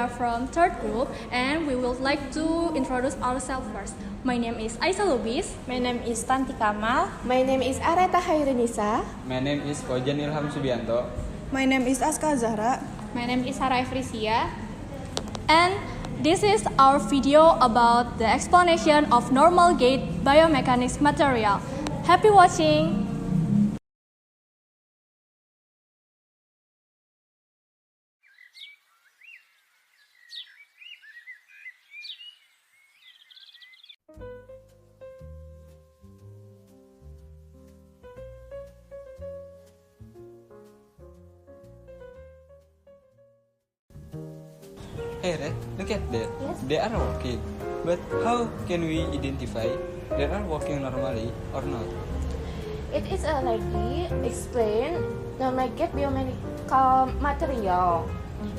are from third group and we would like to introduce ourselves first. My name is Aisyah Lubis. My name is Tanti Kamal. My name is Areta Hairunisa. My name is Kojan Ilham Subianto. My name is Aska Zahra. My name is Sarah Frisia. And this is our video about the explanation of normal gate biomechanics material. Happy watching! Hey Red, look at that. Yes. They are walking. But how can we identify they are walking normally or not? It is already explained normal gate biomechanical material.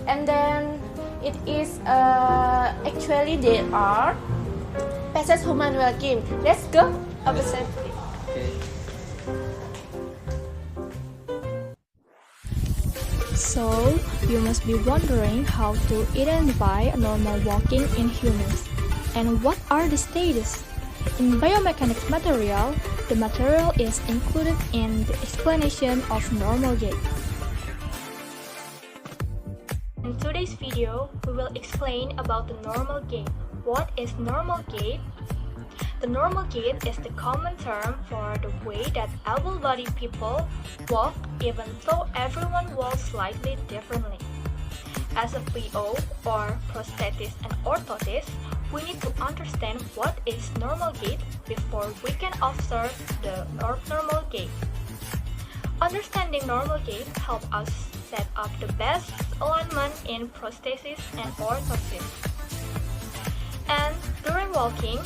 And then it is actually they are passes human walking. Let's go observe it. Okay. So, you must be wondering how to identify normal walking in humans. And what are the stages? In biomechanics material, the material is included in the explanation of normal gait. In today's video, we will explain about the normal gait. What is normal gait? The normal gait is the common term for the way that able-bodied people walk, even though everyone walks slightly differently. As a PO or prosthetist and orthotist, we need to understand what is normal gait before we can observe the normal gait. Understanding normal gait helps us set up the best alignment in prosthesis and orthosis. And during walking,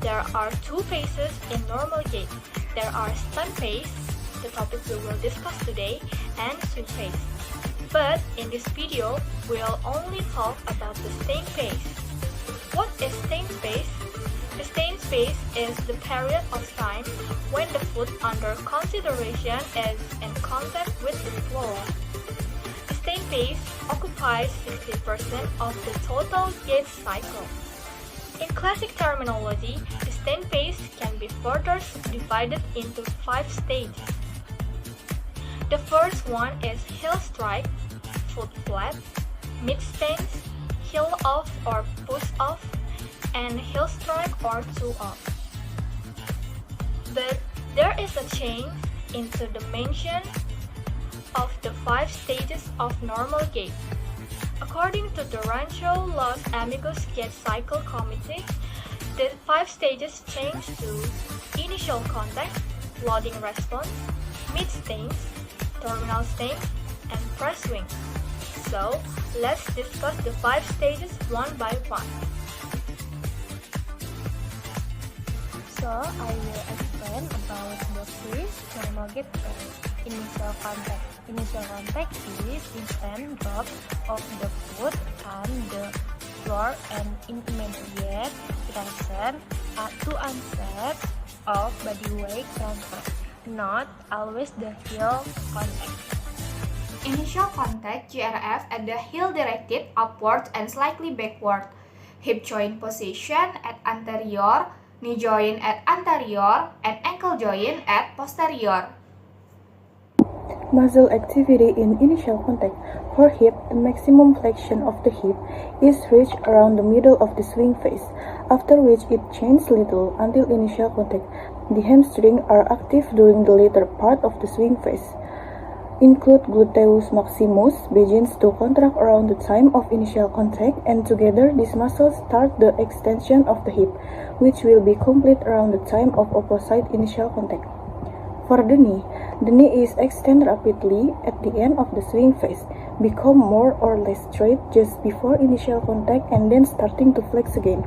there are two phases in normal gait. There are stand phase, the topic we will discuss today, and swing phase. But in this video, we'll only talk about the stand phase. What is stand phase? The stand phase is the period of time when the foot under consideration is in contact with the floor. The stand phase occupies 60% of the total gait cycle. In classic terminology, the stand phase can be further divided into 5 stages. The first one is heel strike, foot flat, mid stance, heel off or push off, and heel strike or two off. But there is a change in the dimension of the 5 stages of normal gait. According to the Rancho Los Amigos Gait Cycle Committee, the 5 stages change to initial contact, loading response, mid stance, terminal stance, and press swing. So, let's discuss the 5 stages one by one. So, I will explain about the first normal gait phase, initial contact. Initial contact is instant drop of the foot on the floor and intermediate pressure to onset of body weight transfer, not always the heel contact. Initial contact GRF at the heel directed upward and slightly backward. Hip joint position at anterior, knee joint at anterior, and ankle joint at posterior. Muscle activity in initial contact. For hip, the maximum flexion of the hip is reached around the middle of the swing phase, after which it changes little until initial contact. The hamstrings are active during the later part of the swing phase. Include gluteus maximus begins to contract around the time of initial contact, and together these muscles start the extension of the hip, which will be complete around the time of opposite initial contact. For the knee is extended rapidly at the end of the swing phase, become more or less straight just before initial contact, and then starting to flex again.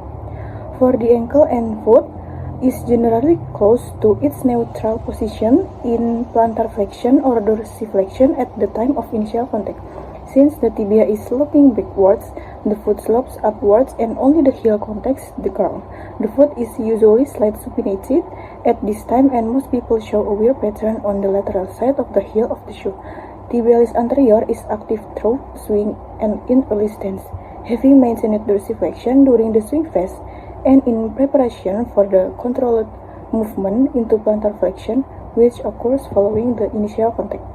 For the ankle and foot is generally close to its neutral position in plantar flexion or dorsiflexion at the time of initial contact. Since the tibia is sloping backwards, the foot slopes upwards and only the heel contacts the ground. The foot is usually slightly supinated at this time, and most people show a weird pattern on the lateral side of the heel of the shoe. Tibialis anterior is active through swing and in early stance. having maintained dorsiflexion during the swing phase and in preparation for the controlled movement into plantar flexion, which occurs following the initial contact.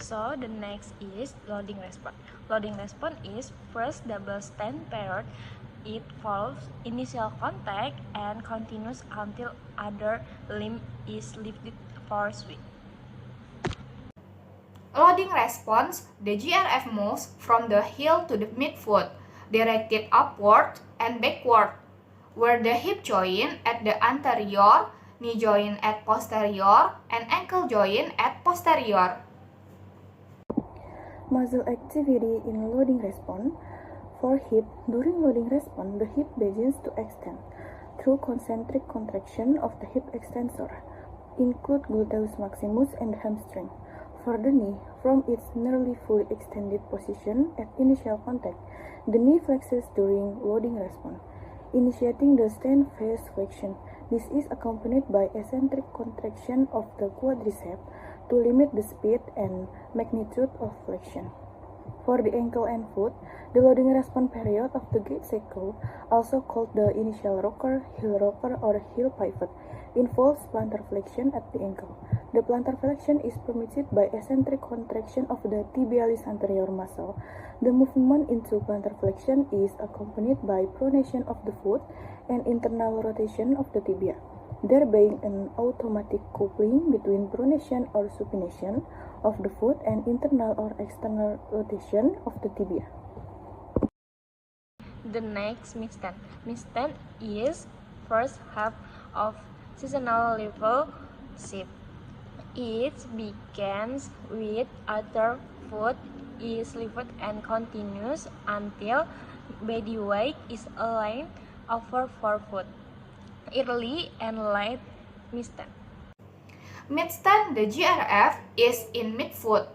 So the next is loading response. Loading response is first double stand period. It follows initial contact and continues until other limb is lifted for swing. Loading response, the GRF moves from the heel to the midfoot, directed upward and backward, where the hip joint at the anterior, knee joint at posterior, and ankle joint at posterior. Muscle activity in loading response. For hip, during loading response, the hip begins to extend through concentric contraction of the hip extensor, include gluteus maximus and hamstring. For the knee, from its nearly fully extended position at initial contact, the knee flexes during loading response, initiating the stand phase flexion. This is accompanied by eccentric contraction of the quadriceps to limit the speed and magnitude of flexion. For the ankle and foot, the loading response period of the gait cycle, also called the initial rocker, or heel pivot, involves plantar flexion at the ankle. The plantar flexion is permitted by eccentric contraction of the tibialis anterior muscle. The movement into plantar flexion is accompanied by pronation of the foot and internal rotation of the tibia, there being an automatic coupling between pronation or supination of the foot and internal or external rotation of the tibia. The next mid-stand. Mid-stand is first half of seasonal level shift. It begins with other foot is lifted and continues until body weight is aligned over forefoot. Early and late mid-stand. Mid-stand, the GRF is in midfoot,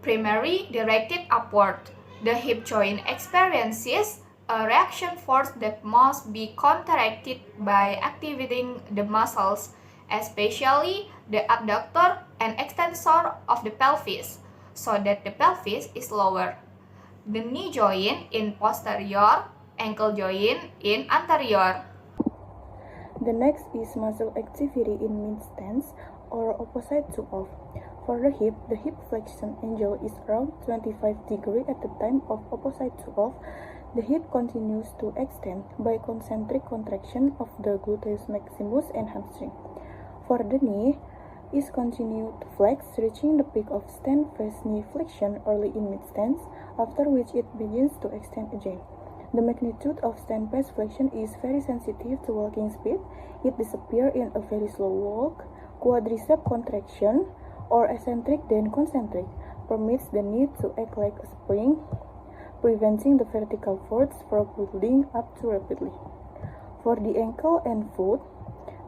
primarily directed upward. The hip joint experiences a reaction force that must be counteracted by activating the muscles, especially the abductor and extensor of the pelvis, so that the pelvis is lower. The knee joint in posterior, ankle joint in anterior. The next is muscle activity in mid-stance or opposite to off. For the hip flexion angle is around 25 degrees at the time of opposite to off. The hip continues to extend by concentric contraction of the gluteus maximus and hamstring. For the knee, is continued to flex, reaching the peak of stand phase knee flexion early in mid-stance, after which it begins to extend again. The magnitude of stand phase flexion is very sensitive to walking speed. It disappears in a very slow walk. Quadricep contraction, or eccentric then concentric, permits the knee to act like a spring, preventing the vertical force from building up too rapidly. For the ankle and foot,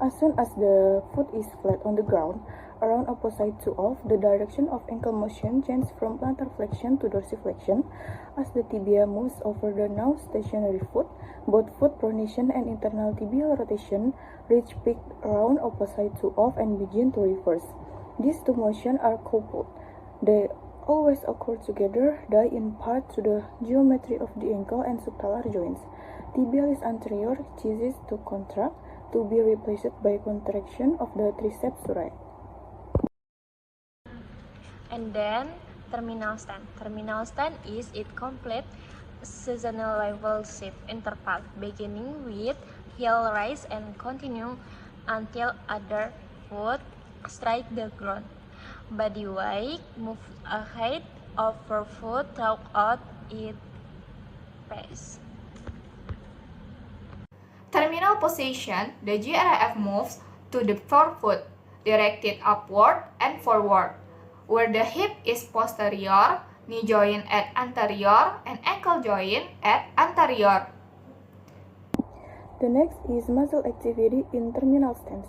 as soon as the foot is flat on the ground, around opposite to off, the direction of ankle motion changes from plantar flexion to dorsiflexion. As the tibia moves over the now stationary foot, both foot pronation and internal tibial rotation reach peak around opposite to off and begin to reverse. These two motions are coupled. They always occur together, due in part to the geometry of the ankle and subtalar joints. Tibialis anterior ceases to contract, to be replaced by contraction of the triceps surae. And then terminal stand. Terminal stand is its complete seasonal level shift interval, beginning with heel raise and continue until other foot strike the ground. Body weight move ahead of foot throughout its pace. Terminal position, the GRF moves to the forefoot, directed upward and forward, where the hip is posterior, knee joint at anterior, and ankle joint at anterior. The next is muscle activity in terminal stance.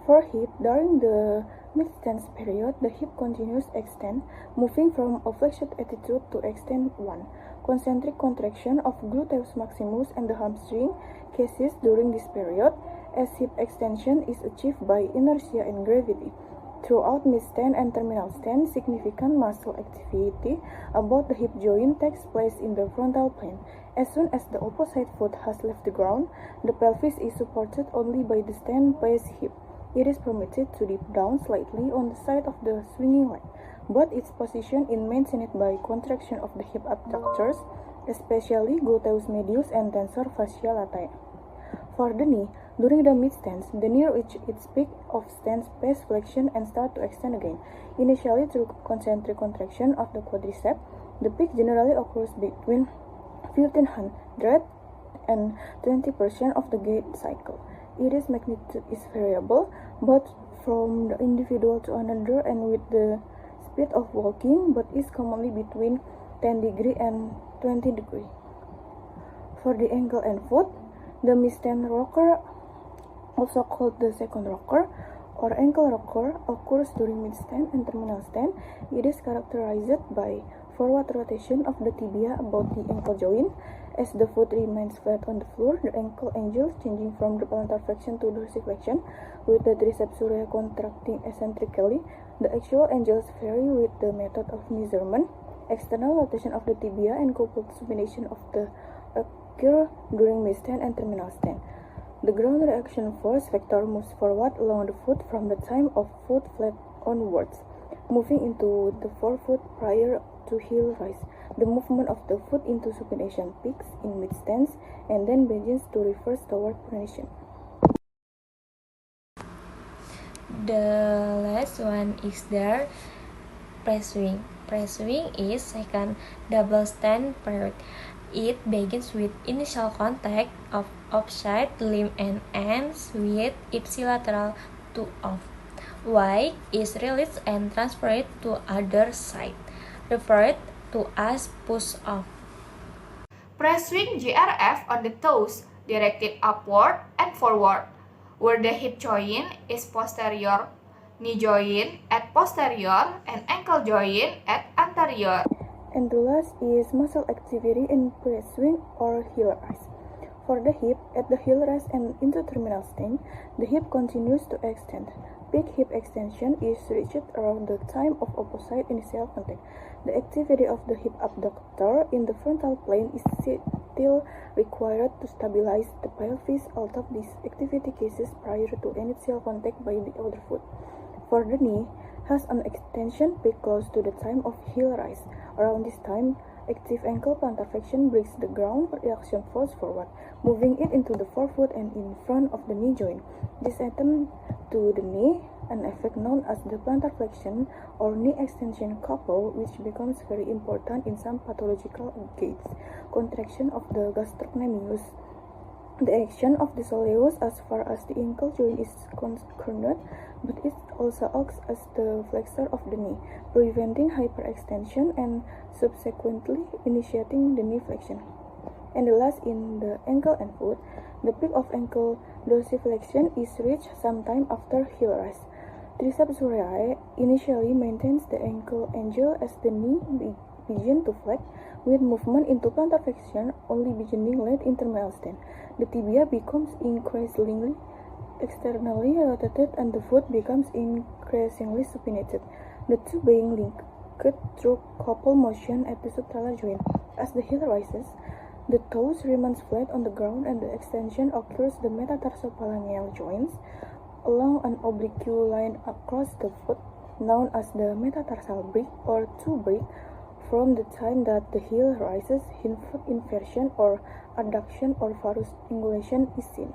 For hip, during the mid-stance period, the hip continues extend, moving from a flexed attitude to extend one. Concentric contraction of gluteus maximus and the hamstring cases during this period, as hip extension is achieved by inertia and gravity. Throughout mid-stand and terminal stand, significant muscle activity about the hip joint takes place in the frontal plane. As soon as the opposite foot has left the ground, the pelvis is supported only by the stand-placed hip. It is permitted to dip down slightly on the side of the swinging leg, but its position is maintained by contraction of the hip abductors, especially gluteus medius and tensor fascia latae. For the knee, during the mid-stance, the knee reaches its peak of stance space flexion and starts to extend again. Initially through concentric contraction of the quadriceps, the peak generally occurs between 1500 and 20% of the gait cycle. Its magnitude is variable, both from the individual to another and with the speed of walking, but is commonly between 10 degree and 20 degree. For the ankle and foot, the mid-stand rocker, also called the second rocker or ankle rocker, occurs during mid-stand and terminal stand. It is characterized by forward rotation of the tibia about the ankle joint. As the foot remains flat on the floor, the ankle angles changing from the plantar flexion to dorsiflexion, with the triceps surae contracting eccentrically. The actual angles vary with the method of measurement. External rotation of the tibia and coupled supination of the occur during mid-stand and terminal stand. The ground reaction force vector moves forward along the foot from the time of foot flat onwards, moving into the forefoot prior to heel rise. The movement of the foot into supination peaks in mid-stance and then begins to reverse toward pronation. The last one is the press swing. Press swing is second double stand period. It begins with initial contact of opposite limb and ends with ipsilateral to off. Y is released and transferred to other side, referred to as push off. Press swing GRF on the toes, directed upward and forward, where the hip joint is posterior, knee joint at posterior, and ankle joint at anterior. And the last is muscle activity in press swing or heel rise. For the hip, at the heel rise and into terminal stand, the hip continues to extend. Peak hip extension is reached around the time of opposite initial contact. The activity of the hip abductor in the frontal plane is still required to stabilize the pelvis, although this activity ceases prior to initial contact by the other foot. For the knee, has an extension peak close to the time of heel rise. Around this time, active ankle plantar flexion breaks the ground reaction force forward, moving it into the forefoot and in front of the knee joint. This attempt to the knee, an effect known as the plantar flexion or knee extension couple, which becomes very important in some pathological gaits. Contraction of the gastrocnemius. The action of the soleus as far as the ankle joint is concerned, but it also acts as the flexor of the knee, preventing hyperextension and subsequently initiating the knee flexion. And the last, in the ankle and foot, the peak of ankle dorsiflexion is reached sometime after heel rise. Triceps surae initially maintains the ankle angle as the knee begins to flex, with movement into plantar flexion only beginning late in terminal stand. The tibia becomes increasingly externally rotated and the foot becomes increasingly supinated, the two being linked through couple motion at the subtalar joint. As the heel rises, the toes remains flat on the ground and the extension occurs the metatarsophalangeal joints along an oblique line across the foot, known as the metatarsal break or toe break, from the time that the heel rises, hind foot inversion or adduction or varus angulation is seen.